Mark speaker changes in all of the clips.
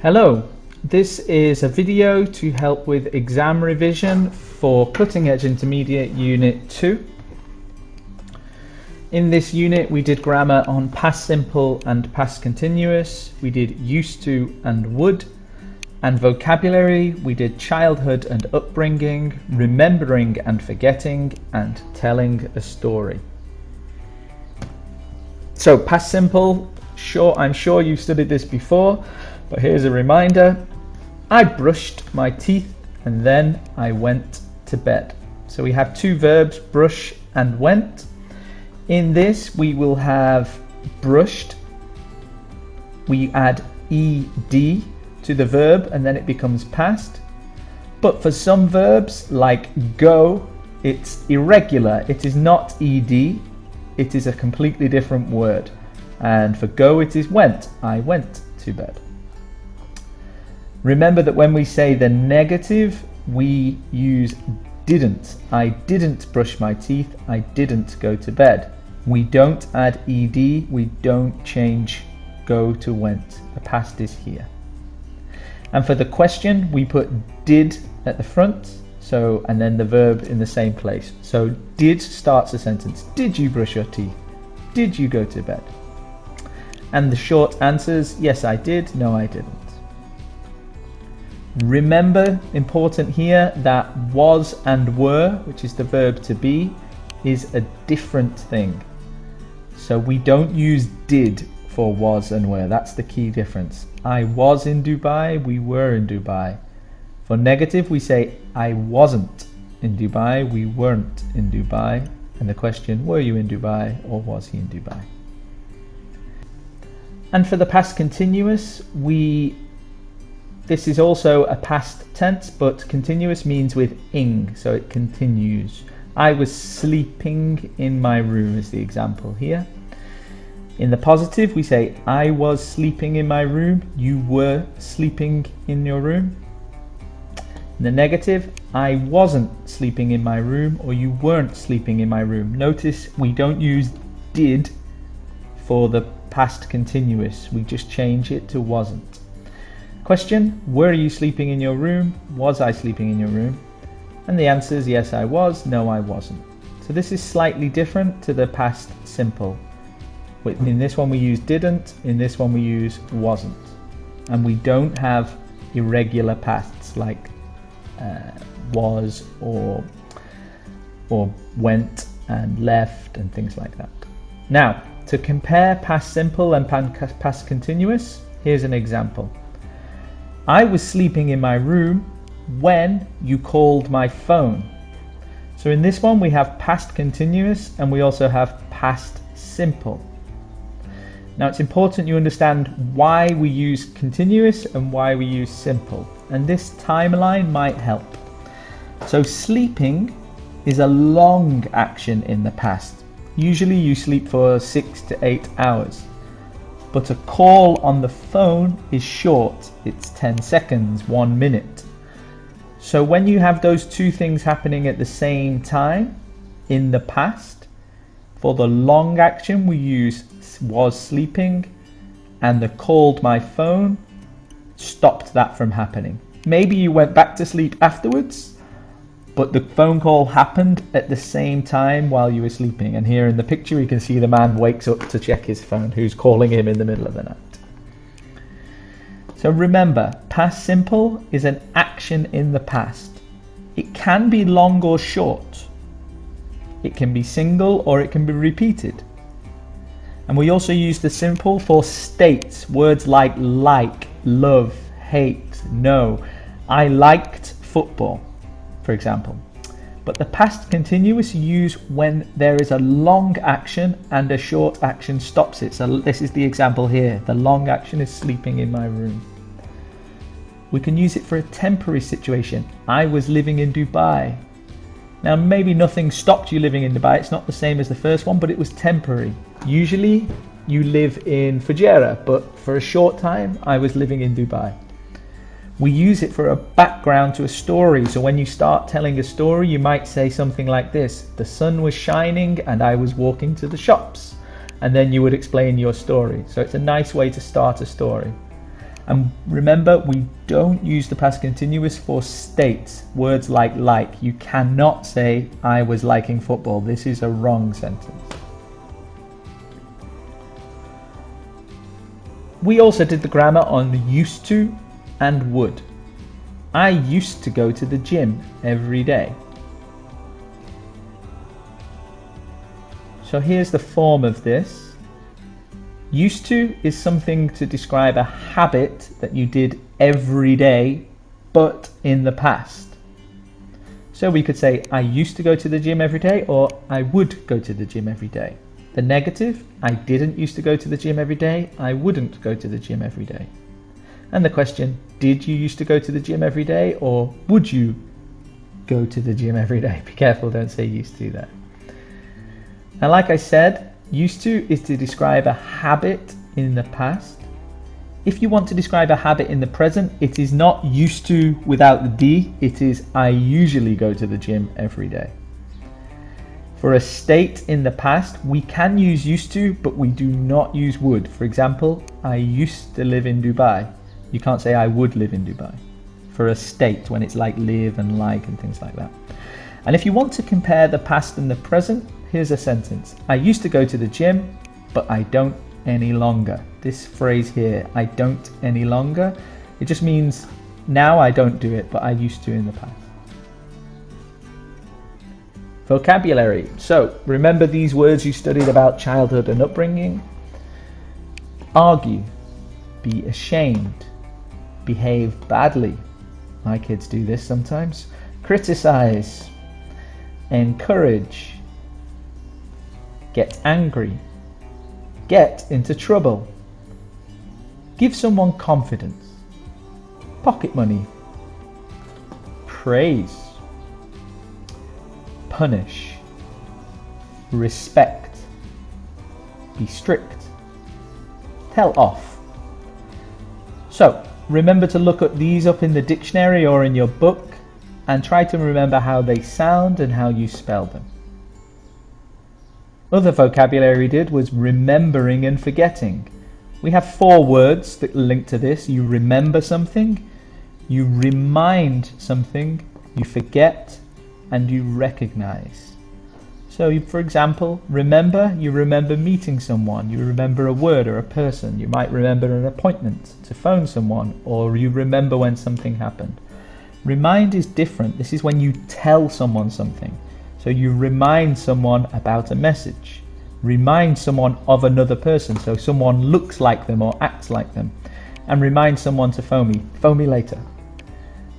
Speaker 1: Hello, this is a video to help with exam revision for Cutting Edge Intermediate Unit 2. In this unit we did grammar on past simple and past continuous, we did used to and would, and vocabulary we did childhood and upbringing, remembering and forgetting, and telling a story. So past simple, I'm sure you've studied this before, but here's a reminder. I brushed my teeth and then I went to bed. So we have two verbs, brush and went. In this we will have brushed. We add ed to the verb and then it becomes past. But for some verbs like go, it's irregular. It is not ed. It is a completely different word. And for go it is went. I went to bed. Remember that when we say the negative, we use didn't. I didn't brush my teeth. I didn't go to bed. We don't add ed. We don't change go to went. The past is here. And for the question, we put did at the front. And then the verb in the same place. So did starts a sentence. Did you brush your teeth? Did you go to bed? And the short answers, yes I did, no I didn't. Remember, important here, that was and were, which is the verb to be, is a different thing. So we don't use did for was and were. That's the key difference. I was in Dubai, we were in Dubai. For negative, we say I wasn't in Dubai, we weren't in Dubai. And the question, were you in Dubai or was he in Dubai? And for the past continuous, this is also a past tense, but continuous means with ing, so it continues. I was sleeping in my room is the example here. In the positive, we say I was sleeping in my room, you were sleeping in your room. In the negative, I wasn't sleeping in my room, or you weren't sleeping in my room. Notice we don't use did for the past continuous, we just change it to wasn't. Question, were you sleeping in your room? Was I sleeping in your room? And the answer is yes I was, no I wasn't. So this is slightly different to the past simple. In this one we use didn't, in this one we use wasn't. And we don't have irregular pasts like was or went and left and things like that. Now, to compare past simple and past continuous, here's an example. I was sleeping in my room when you called my phone. So in this one we have past continuous and we also have past simple. Now it's important you understand why we use continuous and why we use simple. And this timeline might help. So sleeping is a long action in the past. Usually you sleep for 6 to 8 hours. But a call on the phone is short. It's 10 seconds, 1 minute. So when you have those two things happening at the same time in the past, for the long action we use was sleeping, and the called my phone stopped that from happening. Maybe you went back to sleep afterwards, but the phone call happened at the same time while you were sleeping. And here in the picture you can see the man wakes up to check his phone who's calling him in the middle of the night. So remember, past simple is an action in the past. It can be long or short. It can be single or it can be repeated. And we also use the simple for states, words like, love, hate, know. I liked football, for example. But the past continuous you use when there is a long action and a short action stops it. So this is the example here. The long action is sleeping in my room. We can use it for a temporary situation. I was living in Dubai. Now maybe nothing stopped you living in Dubai. It's not the same as the first one, but it was temporary. Usually you live in Fujairah, but for a short time I was living in Dubai. We use it for a background to a story. So when you start telling a story, you might say something like this. The sun was shining and I was walking to the shops. and then you would explain your story. So it's a nice way to start a story. And remember, we don't use the past continuous for states, words like. You cannot say, I was liking football. This is a wrong sentence. We also did the grammar on used to and would. I used to go to the gym every day. So here's the form of this. Used to is something to describe a habit that you did every day, but in the past. So we could say, I used to go to the gym every day, or I would go to the gym every day. The negative, I didn't used to go to the gym every day, I wouldn't go to the gym every day. And the question, did you used to go to the gym every day, or would you go to the gym every day? Be careful, don't say used to there. And like I said, used to is to describe a habit in the past. If you want to describe a habit in the present, it is not used to without the D, it is I usually go to the gym every day. For a state in the past, we can use used to, but we do not use would. For example, I used to live in Dubai. You can't say I would live in Dubai. For a state, when it's like live and like and things like that. And if you want to compare the past and the present, here's a sentence. I used to go to the gym, but I don't any longer. This phrase here, I don't any longer, it just means now I don't do it, but I used to in the past. Vocabulary. So remember these words you studied about childhood and upbringing. Argue, be ashamed, behave badly. My kids do this sometimes. Criticize, encourage, get angry, get into trouble, give someone confidence, pocket money, praise, punish, respect, be strict, tell off. So remember to look at these up in the dictionary or in your book and try to remember how they sound and how you spell them. Other vocabulary we did was remembering and forgetting. We have 4 words that link to this. You remember something, you remind something, you forget, and you recognize. So for example, remember, you remember meeting someone, you remember a word or a person, you might remember an appointment to phone someone, or you remember when something happened. Remind is different. This is when you tell someone something. So you remind someone about a message. Remind someone of another person, so someone looks like them or acts like them. And remind someone to phone me later.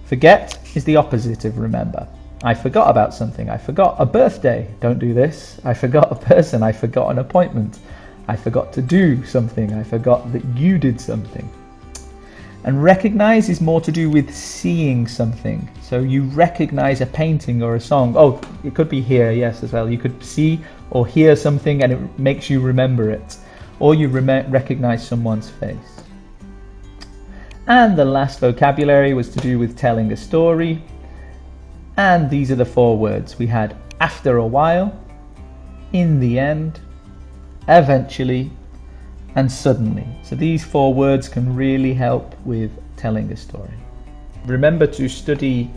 Speaker 1: Forget is the opposite of remember. I forgot about something. I forgot a birthday. Don't do this. I forgot a person. I forgot an appointment. I forgot to do something. I forgot that you did something. And recognize is more to do with seeing something. So you recognize a painting or a song. Oh, it could be hear, yes, as well. You could see or hear something and it makes you remember it. Or you recognize someone's face. And the last vocabulary was to do with telling a story. And these are the 4 words. We had after a while, in the end, eventually, and suddenly. So these 4 words can really help with telling a story. Remember to study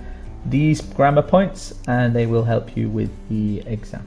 Speaker 1: these grammar points and they will help you with the exam.